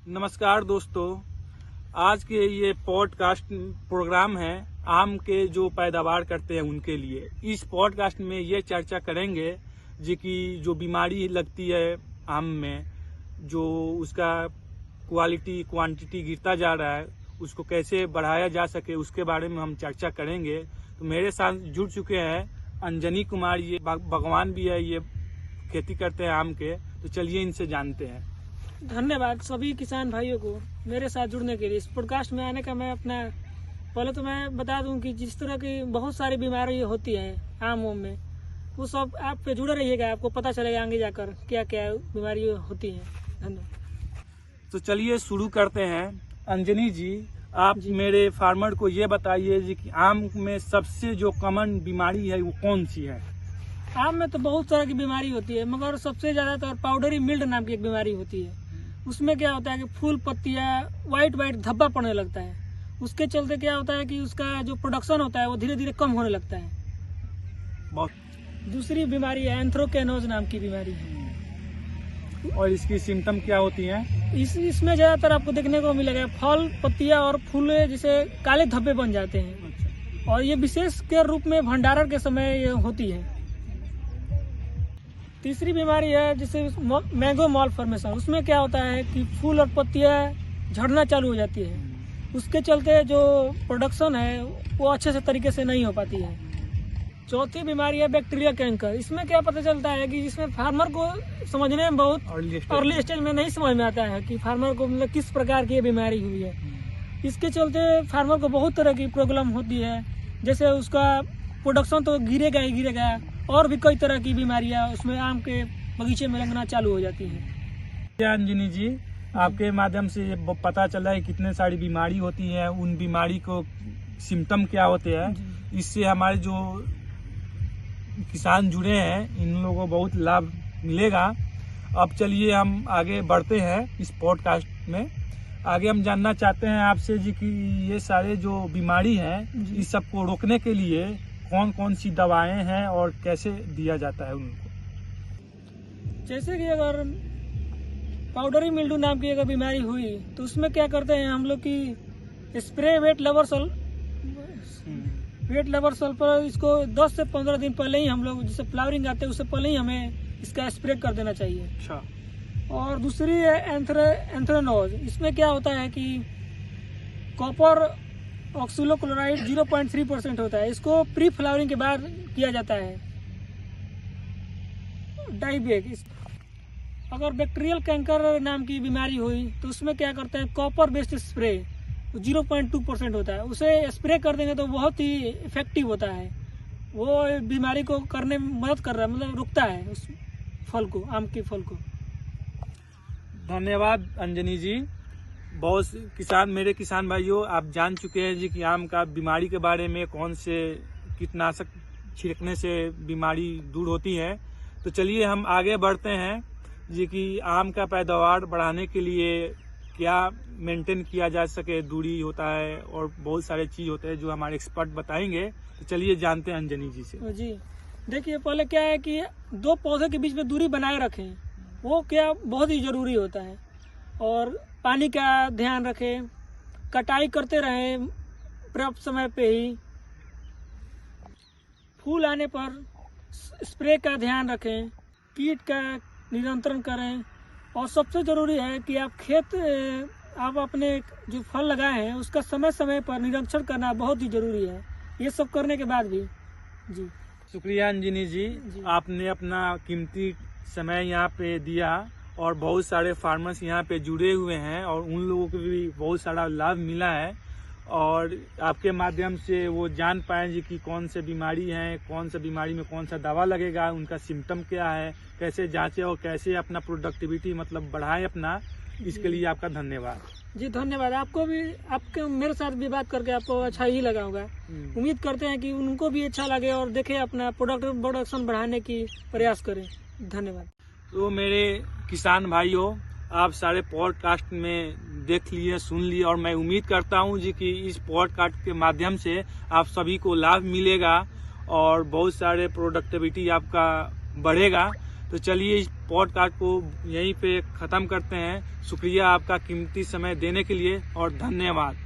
नमस्कार दोस्तों, आज के ये पॉडकास्ट प्रोग्राम है आम के जो पैदावार करते हैं उनके लिए। इस पॉडकास्ट में ये चर्चा करेंगे जी कि जो बीमारी लगती है आम में, जो उसका क्वांटिटी गिरता जा रहा है, उसको कैसे बढ़ाया जा सके उसके बारे में हम चर्चा करेंगे। तो मेरे साथ जुड़ चुके हैं अंजनी कुमार, ये भगवान भी है, ये खेती करते हैं आम के। तो चलिए इनसे जानते हैं। धन्यवाद सभी किसान भाइयों को मेरे साथ जुड़ने के लिए। इस पॉडकास्ट में आने का मैं पहले तो मैं बता दूं कि जिस तरह की बहुत सारी बीमारी होती है आमों में, वो सब आप पे जुड़े रहिएगा, आपको पता चलेगा आगे जाकर क्या क्या बीमारी होती है। धन्यवाद। तो चलिए शुरू करते हैं। अंजनी जी, आप मेरे फार्मर को ये बताइए जी कि आम में सबसे जो कॉमन बीमारी है वो कौन सी है? आम में तो बहुत तरह की बीमारी होती है, मगर सबसे ज्यादातर पाउडरी मिल्ट नाम की एक बीमारी होती है। उसमें क्या होता है कि फूल पत्तियां वाइट धब्बा पड़ने लगता है। उसके चलते क्या होता है कि उसका जो प्रोडक्शन होता है वो धीरे धीरे कम होने लगता है। दूसरी बीमारी है एंथ्रोकेनोज नाम की बीमारी है। और इसकी सिम्टम क्या होती हैं? इसमें ज्यादातर आपको देखने को मिलेगा फल पत्तियां और फूल जैसे काले धब्बे बन जाते हैं। और ये विशेष के रूप में भंडारण के समय ये होती है। तीसरी बीमारी है जिसे मैंगो मॉल फॉर्मेशन। उसमें क्या होता है कि फूल और पत्तियां झड़ना चालू हो जाती है। उसके चलते जो प्रोडक्शन है वो अच्छे से तरीके से नहीं हो पाती है। चौथी बीमारी है बैक्टीरिया कैंकर। इसमें क्या पता चलता है कि जिसमें फार्मर को समझने में बहुत अर्ली स्टेज में नहीं समझ में आता है कि फार्मर को मतलब किस प्रकार की ये बीमारी हुई है। इसके चलते फार्मर को बहुत तरह की प्रॉब्लम होती है, जैसे उसका प्रोडक्शन तो गिरेगा ही गिरेगा, और भी कई तरह की बीमारियां उसमें आम के बगीचे में लगना चालू हो जाती हैं। अंजनी जी, आपके माध्यम से ये पता चला है कितने सारी बीमारी होती है, उन बीमारी को सिम्टम क्या होते हैं। इससे हमारे जो किसान जुड़े हैं इन लोगों को बहुत लाभ मिलेगा। अब चलिए हम आगे बढ़ते हैं इस पॉडकास्ट में। आगे हम जानना चाहते हैं आपसे जी कि ये सारे जो बीमारी हैं इस सबको रोकने के लिए कौन कौन सी दवाएं हैं और कैसे दिया जाता है उनको? जैसे कि अगर पाउडरी मिल्ड्यू नाम की अगर बीमारी हुई तो उसमें क्या करते हैं हम लोग की स्प्रे वेट लवर सल्फर इसको 10 से 15 दिन पहले ही हम लोग जैसे फ्लावरिंग आते हैं उससे पहले ही हमें इसका स्प्रे कर देना चाहिए। अच्छा। और दूसरी है एंथ्रेनोज। इसमें क्या होता है कि कॉपर ऑक्सीलोक्लोराइड 0.3% होता है। इसको प्री फ्लावरिंग के बाद किया जाता है। डाइबेक। अगर बैक्टीरियल कैंकर नाम की बीमारी हुई तो उसमें क्या करते हैं कॉपर बेस्ड स्प्रे 0.2% होता है। उसे स्प्रे कर देंगे तो बहुत ही इफेक्टिव होता है। वो बीमारी को करने में मदद कर रहा है, मतलब रुकता है उस फल को, आम के फल को। धन्यवाद अंजनी जी। बहुत मेरे किसान भाइयों, आप जान चुके हैं जी कि आम का बीमारी के बारे में, कौन से कीटनाशक छिड़कने से बीमारी दूर होती है। तो चलिए हम आगे बढ़ते हैं जी कि आम का पैदावार बढ़ाने के लिए क्या मेंटेन किया जा सके। दूरी होता है और बहुत सारे चीज होते हैं जो हमारे एक्सपर्ट बताएंगे। तो चलिए जानते हैं अंजनी जी से। जी देखिए, पहले क्या है कि दो पौधे के बीच में दूरी बनाए रखें, वो क्या बहुत ही जरूरी होता है। और पानी का ध्यान रखें, कटाई करते रहें पर्याप्त समय पे ही। फूल आने पर स्प्रे का ध्यान रखें, कीट का नियंत्रण करें। और सबसे जरूरी है कि आप अपने जो फल लगाए हैं उसका समय समय पर निरीक्षण करना बहुत ही जरूरी है। ये सब करने के बाद भी जी शुक्रिया अंजनी जी। आपने अपना कीमती समय यहाँ पे दिया और बहुत सारे फार्मर्स यहाँ पे जुड़े हुए हैं और उन लोगों को भी बहुत सारा लाभ मिला है। और आपके माध्यम से वो जान पाए जी कि कौन से बीमारी है, कौन सा बीमारी में कौन सा दवा लगेगा, उनका सिम्टम क्या है, कैसे जांचे और कैसे अपना प्रोडक्टिविटी मतलब बढ़ाएं अपना। इसके लिए आपका धन्यवाद। जी धन्यवाद। आपको भी, आपके मेरे साथ भी बात करके आपको अच्छा ही लगा होगा। उम्मीद करते हैं कि उनको भी अच्छा लगे और देखें अपना प्रोडक्शन बढ़ाने की प्रयास करें। धन्यवाद। तो मेरे किसान भाइयों, आप सारे पॉडकास्ट में देख लिए, सुन लिए और मैं उम्मीद करता हूं जी कि इस पॉडकास्ट के माध्यम से आप सभी को लाभ मिलेगा और बहुत सारे प्रोडक्टिविटी आपका बढ़ेगा। तो चलिए इस पॉडकास्ट को यहीं पे ख़त्म करते हैं। शुक्रिया आपका कीमती समय देने के लिए और धन्यवाद।